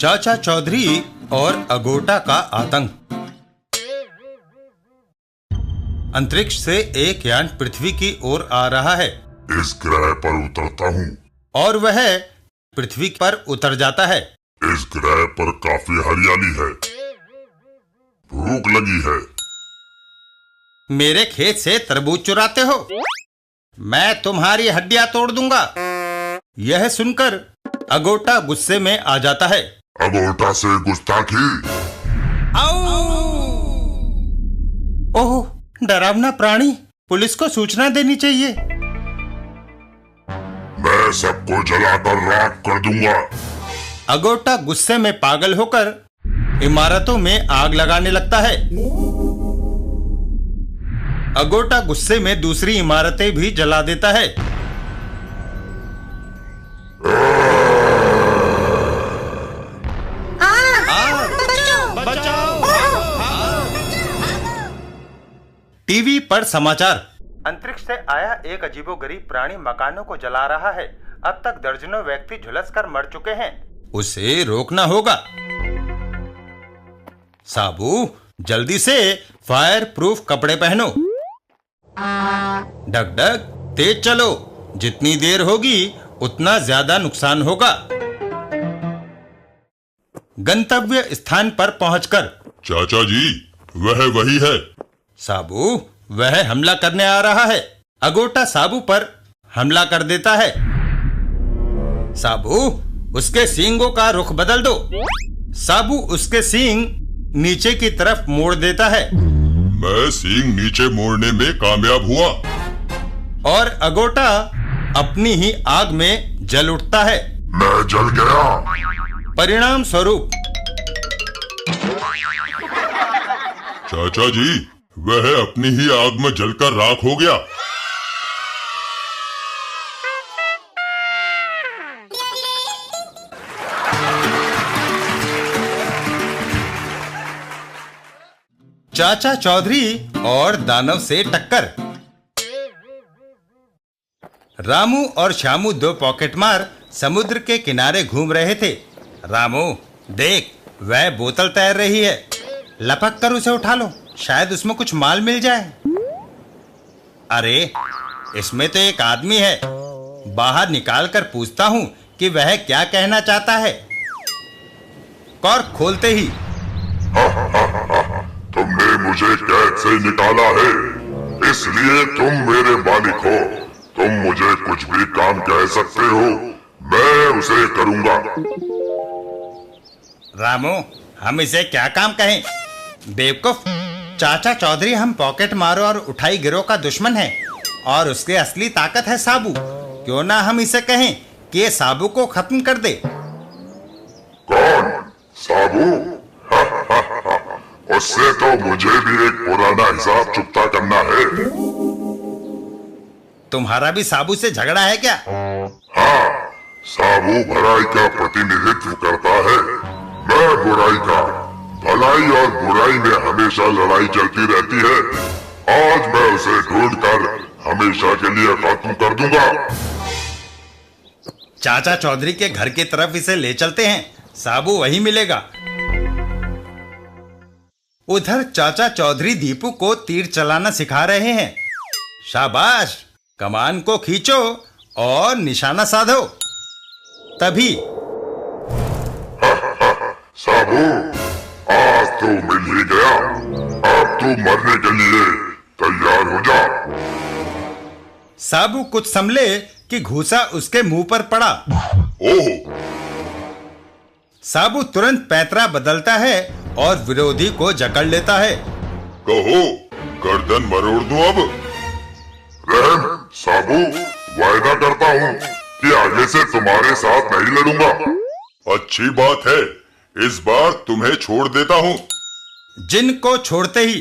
चाचा चौधरी और अगोटा का आतंक। अंतरिक्ष से एक यान पृथ्वी की ओर आ रहा है। इस ग्रह पर उतरता हूँ और वह पृथ्वी पर उतर जाता है। इस ग्रह पर काफी हरियाली है, भूख लगी है। मेरे खेत से तरबूज चुराते हो, मैं तुम्हारी हड्डियां तोड़ दूंगा। यह सुनकर अगोटा गुस्से में आ जाता है। अगोटा से गुस्ताखी। ओह, डरावना प्राणी, पुलिस को सूचना देनी चाहिए। मैं सबको जलाकर राख कर दूंगा। अगोटा गुस्से में पागल होकर इमारतों में आग लगाने लगता है। अगोटा गुस्से में दूसरी इमारतें भी जला देता है। टीवी पर समाचार। अंतरिक्ष से आया एक अजीबोगरीब प्राणी मकानों को जला रहा है। अब तक दर्जनों व्यक्ति झुलसकर मर चुके हैं। उसे रोकना होगा। साबू, जल्दी से फायर प्रूफ कपड़े पहनो। डग डग, तेज चलो। जितनी देर होगी उतना ज्यादा नुकसान होगा। गंतव्य स्थान पर पहुंचकर, चाचा जी, वह वही है। साबू, वह हमला करने आ रहा है। अगोटा साबू पर हमला कर देता है। साबू, उसके सींगों का रुख बदल दो। साबू उसके सींग नीचे की तरफ मोड़ देता है। मैं सींग नीचे मोड़ने में कामयाब हुआ और अगोटा अपनी ही आग में जल उठता है। मैं जल गया। परिणाम स्वरूप, चाचा जी, वह अपनी ही आग में जलकर राख हो गया। चाचा चौधरी और दानव से टक्कर। रामू और श्यामू दो पॉकेटमार समुद्र के किनारे घूम रहे थे। रामू, देख, वह बोतल तैर रही है। लपक कर उसे उठा लो, शायद उसमें कुछ माल मिल जाए। अरे, इसमें तो एक आदमी है। बाहर निकाल कर पूछता हूं कि वह क्या कहना चाहता है। कॉर्क खोलते ही, तुमने मुझे कैद से निकाला है, इसलिए तुम मेरे मालिक हो। तुम मुझे कुछ भी काम कह सकते हो, मैं उसे करूंगा। रामू, हम इसे क्या काम कहें? बेवकूफ, चाचा चौधरी हम पॉकेट मारो और उठाई गिरोह का दुश्मन है और उसकी असली ताकत है साबू। क्यों ना हम इसे कहें कि ये साबू को खत्म कर दे। कौन? साबू? उससे तो मुझे भी एक पुराना हिसाब चुकता करना है। तुम्हारा भी साबू से झगड़ा है क्या? हाँ, साबू भलाई का प्रतिनिधित्व करता है, मैं बुराई का। भलाई और बुराई में हमेशा लड़ाई चलती रहती है। आज मैं उसे ढूंढकर हमेशा के लिए खत्म कर दूंगा। चाचा चौधरी के घर की तरफ इसे ले चलते हैं, साबू वहीं मिलेगा। उधर चाचा चौधरी दीपू को तीर चलाना सिखा रहे हैं। शाबाश, कमान को खींचो और निशाना साधो। तभी, साबू, आज तो मिल ही गया। अब तू मरने के लिए तैयार हो जा। साबू कुछ संभले कि घूसा उसके मुंह पर पड़ा। ओह! साबू तुरंत पैंतरा बदलता है और विरोधी को जकड़ लेता है। कहो, गर्दन मरोड़ दूं अब? रहम, साबू, वायदा करता हूँ कि आगे से तुम्हारे साथ नहीं लड़ूंगा। अच्छी बात है, इस बार तुम्हें छोड़ देता हूँ। जिनको छोड़ते ही,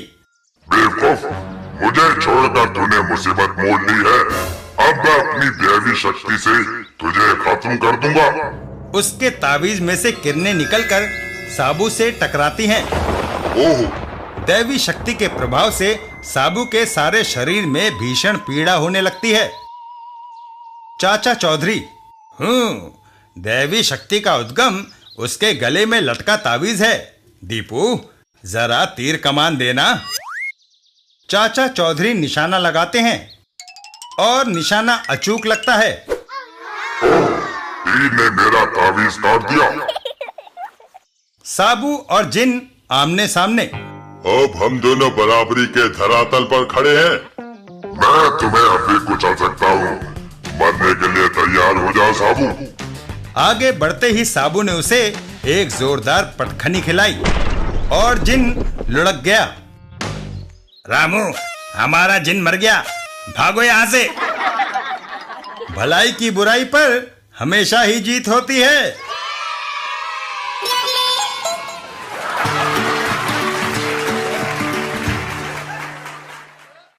बेवकूफ, मुझे छोड़कर तूने मुसीबत मोल ली है। अब मैं अपनी दैवी शक्ति से तुझे खत्म कर दूंगा। उसके तावीज में से किरणें निकलकर साबू से टकराती हैं। ओह! दैवी शक्ति के प्रभाव से साबू के सारे शरीर में भीषण पीड़ा होने लगती है। चाचा चौधरी, दैवी शक्ति का उद्गम उसके गले में लटका तावीज है। दीपू, जरा तीर कमान देना। चाचा चौधरी निशाना लगाते हैं और निशाना अचूक लगता है। तीर ने मेरा तावीज काट दिया। साबू और जिन आमने सामने। अब हम दोनों बराबरी के धरातल पर खड़े हैं। मैं तुम्हें अभी कुचल सकता हूँ। मरने के लिए तैयार हो जाओ साबू। आगे बढ़ते ही साबू ने उसे एक जोरदार पटखनी खिलाई और जिन लुढ़क गया। रामू, हमारा जिन मर गया, भागो यहाँ से। भलाई की बुराई पर हमेशा ही जीत होती है।